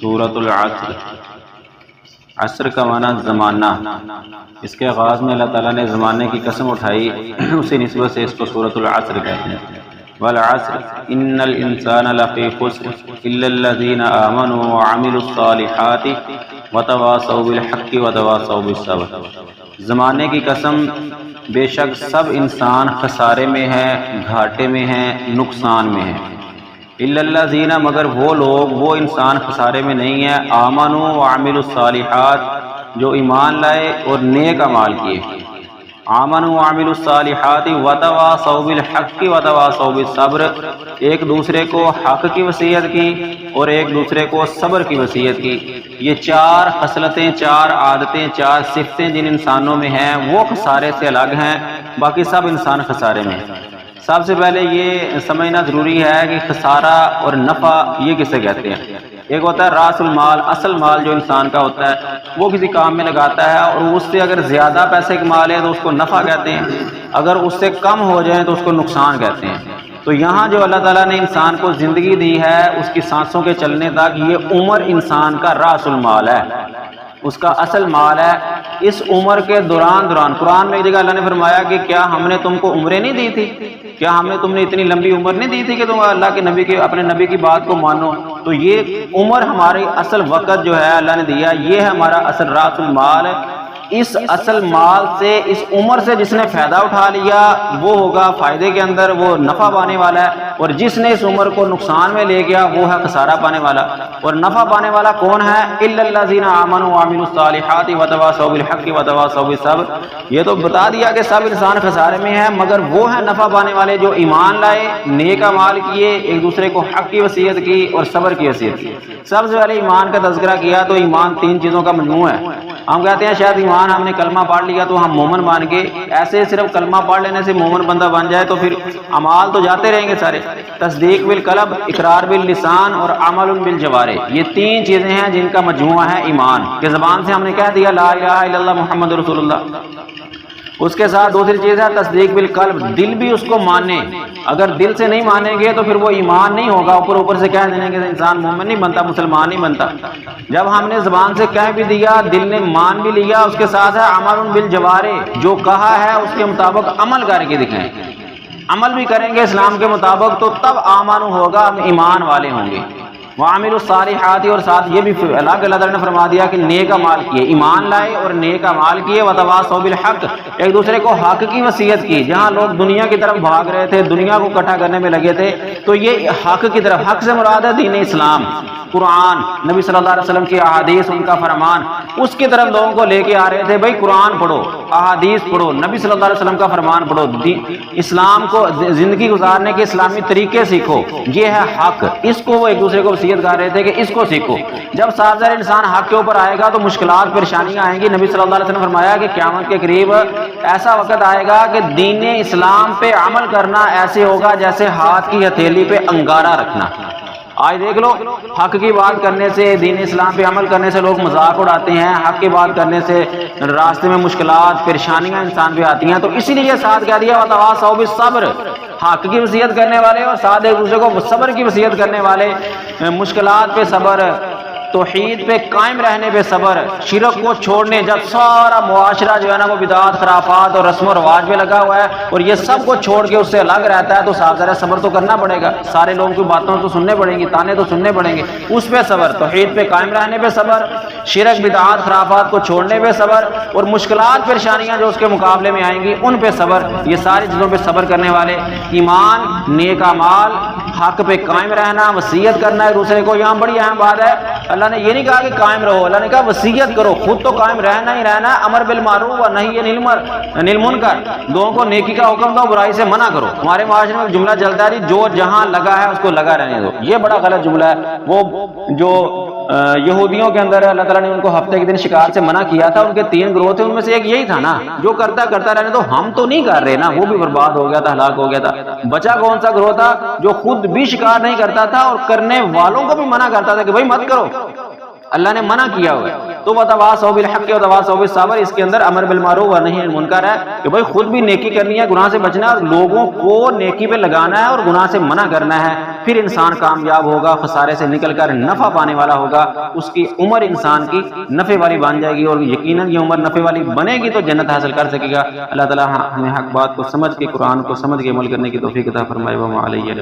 سورۃ العصر۔ عصر کا معنی زمانہ۔ اس کے آغاز میں اللہ تعالیٰ نے زمانے کی قسم اٹھائی، اسی نسبت سے اس کو سورۃ العصر کہتے ہیں۔ والعصر ان الانسان لفی خسر الا الذین آمنوا وعملوا الصالحات وتواصوا بالحق وتواصوا بالصبر۔ زمانے کی قسم، بے شک سب انسان خسارے میں ہے، گھاٹے میں ہیں، نقصان میں ہیں۔ الا الذین، مگر وہ لوگ، وہ انسان خسارے میں نہیں ہے، آمنوا وعملوا الصالحات، جو ایمان لائے اور نیک اعمال کیے۔ آمنوا وعملوا الصالحات وتواصوا بالحق وتواصوا بالصبر، ایک دوسرے کو حق کی وصیت کی اور ایک دوسرے کو صبر کی وصیت کی۔ یہ چار خصلتیں، چار عادتیں، چار صفتیں جن انسانوں میں ہیں وہ خسارے سے الگ ہیں، باقی سب انسان خسارے میں ہیں۔ سب سے پہلے یہ سمجھنا ضروری ہے کہ خسارہ اور نفع یہ کسے کہتے ہیں۔ ایک ہوتا ہے راس المال، اصل مال جو انسان کا ہوتا ہے وہ کسی کام میں لگاتا ہے اور اس سے اگر زیادہ پیسے کما لے تو اس کو نفع کہتے ہیں، اگر اس سے کم ہو جائیں تو اس کو نقصان کہتے ہیں۔ تو یہاں جو اللہ تعالیٰ نے انسان کو زندگی دی ہے، اس کی سانسوں کے چلنے تک، یہ عمر انسان کا راس المال ہے، اس کا اصل مال ہے۔ اس عمر کے دوران قرآن میں ایک جگہ اللہ نے فرمایا کہ کیا ہم نے تم کو عمریں نہیں دی تھی؟ کیا ہم نے تم نے اتنی لمبی عمر نہیں دی تھی کہ تم اللہ کے نبی کے، اپنے نبی کی بات کو مانو؟ تو یہ عمر ہماری اصل وقت جو ہے اللہ نے دیا، یہ ہے ہمارا اصل راس المال۔ اس اصل مال سے، اس عمر سے جس نے فائدہ اٹھا لیا وہ ہوگا فائدے کے اندر، وہ نفع پانے والا ہے، اور جس نے اس عمر کو نقصان میں لے گیا وہ ہے خسارہ پانے والا۔ اور نفع پانے والا کون ہے؟ الا الذین آمنوا وعملوا الصالحات وتواصوا بالحق وتواصوا بالصبر۔ یہ تو بتا دیا کہ سب انسان خسارے میں ہیں، مگر وہ ہیں نفع پانے والے جو ایمان لائے، نیک اعمال کیے، ایک دوسرے کو حق کی وصیت کی اور صبر کی وصیت کی۔ سب سے پہلے ایمان کا تذکرہ کیا تو ایمان تین چیزوں کا مجموعہ ہے۔ ہم کہتے ہیں شاید ایمان ہم نے کلمہ پڑھ لیا تو ہم مومن بن گئے، ایسے صرف کلمہ پڑھ لینے سے مومن بندہ بن جائے تو پھر اعمال تو جاتے رہیں گے سارے۔ تصدیق بالقلب، اقرار باللسان اور عمل بالجوارح، یہ تین چیزیں ہیں جن کا مجموعہ ہے ایمان، کہ زبان سے ہم نے کہہ دیا لا الہ الا اللہ محمد رسول اللہ، اس کے ساتھ دوسری چیز ہے تصدیق بالقلب، دل بھی اس کو مانے۔ اگر دل سے نہیں مانیں گے تو پھر وہ ایمان نہیں ہوگا، اوپر سے کہہ دینے کے انسان مومن نہیں بنتا، مسلمان نہیں بنتا۔ جب ہم نے زبان سے کہہ بھی دیا، دل نے مان بھی لیا، اس کے ساتھ ہے عمل بالجوارح، جو کہا ہے اس کے مطابق عمل کر کے دکھائیں۔ عمل بھی کریں گے اسلام کے مطابق تو تب آمن ہوگا، ہم ایمان والے ہوں گے۔ وعملوا الصالحات، اور ساتھ یہ بھی اللہ تعالیٰ نے فرما دیا کہ نیک اعمال کیے، ایمان لائے اور نیک اعمال کیے، وتواصوا بالحق، ایک دوسرے کو حق کی وصیت کی۔ جہاں لوگ دنیا کی طرف بھاگ رہے تھے، دنیا کو اکٹھا کرنے میں لگے تھے، تو یہ حق کی طرف، حق سے مراد ہے دین اسلام، قرآن، نبی صلی اللہ علیہ وسلم کی احادیث، ان کا فرمان، اس کی طرف لوگوں کو لے کے آ رہے تھے۔ بھائی قرآن پڑھو، احادیث پڑھو، نبی صلی اللہ علیہ وسلم کا فرمان پڑھو، اسلام کو زندگی گزارنے کے اسلامی طریقے سیکھو، یہ ہے حق۔ اس کو وہ ایک دوسرے کو وصیت کر رہے تھے کہ اس کو سیکھو۔ جب سارا انسان حق کے اوپر آئے گا تو مشکلات، پریشانیاں آئیں گی۔ نبی صلی اللہ علیہ وسلم نے فرمایا کہ قیامت کے قریب ایسا وقت آئے گا کہ دین اسلام پہ عمل کرنا ایسے ہوگا جیسے ہاتھ کی ہتھیلی پہ انگارہ رکھنا۔ آج دیکھ لو، حق کی بات کرنے سے، دین اسلام پہ عمل کرنے سے لوگ مذاق اڑاتے ہیں، حق کی بات کرنے سے راستے میں مشکلات، پریشانیاں انسان پہ آتی ہیں۔ تو اسی لیے ساتھ کہہ دیا وتواصوا بالصبر، حق کی وصیت کرنے والے اور ساتھ ایک دوسرے کو صبر کی وصیت کرنے والے، مشکلات پہ صبر، توحید پہ قائم رہنے پہ صبر، شرک کو چھوڑنے، جب سارا معاشرہ جو ہے نا وہ بدعات، خرافات اور رسم و رواج پہ لگا ہوا ہے اور یہ سب کو چھوڑ کے اس سے الگ رہتا ہے، تو صاحب ذرا صبر تو کرنا پڑے گا، سارے لوگوں کی باتوں تو سننے پڑیں گی، تانے تو سننے پڑیں گے، اس پہ صبر، توحید پہ قائم رہنے پہ صبر، شرک بدعات خرافات کو چھوڑنے پہ صبر، اور مشکلات پریشانیاں جو اس کے مقابلے میں آئیں گی ان پہ صبر۔ یہ ساری چیزوں پہ صبر کرنے والے، ایمان، نیک اعمال، حق پہ قائم رہنا، وصیت کرنا ایک دوسرے کو۔ یہاں بڑی اہم بات ہے، اللہ نے یہ نہیں کہا کہ قائم رہو، اللہ نے کہا وصیت کرو، خود تو قائم رہنا ہی رہنا، امر بالمعروف و نہی عن المنکر، لوگوں کو نیکی کا حکم دو، برائی سے منع کرو۔ ہمارے معاشرے میں جملہ چلتا ہے جو جہاں لگا ہے اس کو لگا رہنے دو، یہ بڑا غلط جملہ ہے۔ وہ جو یہودیوں کے اندر اللہ تعالیٰ نے ان کو ہفتے کے دن شکار سے منع کیا تھا، ان کے 3 گروہ تھے، ان میں سے ایک یہی تھا نا، جو کرتا رہنے دو، ہم تو نہیں کر رہے نا، وہ بھی برباد ہو گیا تھا، ہلاک ہو گیا تھا۔ بچا کون سا گروہ تھا؟ جو خود بھی شکار نہیں کرتا تھا اور کرنے والوں کو بھی منع کرتا تھا کہ بھائی مت کرو، اللہ نے منع کیا ہوا ہے۔ تو وتواصوا بالحق وتواصوا بالصبر، اس کے اندر امر بالمعروف و نہی عن المنکر ہے کہ بھائی خود بھی نیکی کرنی ہے، گناہ سے بچنا ہے، اور لوگوں کو نیکی پہ لگانا ہے اور گناہ سے منع کرنا ہے، پھر انسان کامیاب ہوگا، خسارے سے نکل کر نفع پانے والا ہوگا، اس کی عمر انسان کی نفع والی بن جائے گی، اور یقیناً یہ عمر نفع والی بنے گی تو جنت حاصل کر سکے گا۔ اللہ تعالی ہمیں حق بات کو سمجھ کے، قرآن کو سمجھ کے عمل کرنے کی توفیق عطا فرمائے۔ وما علیہ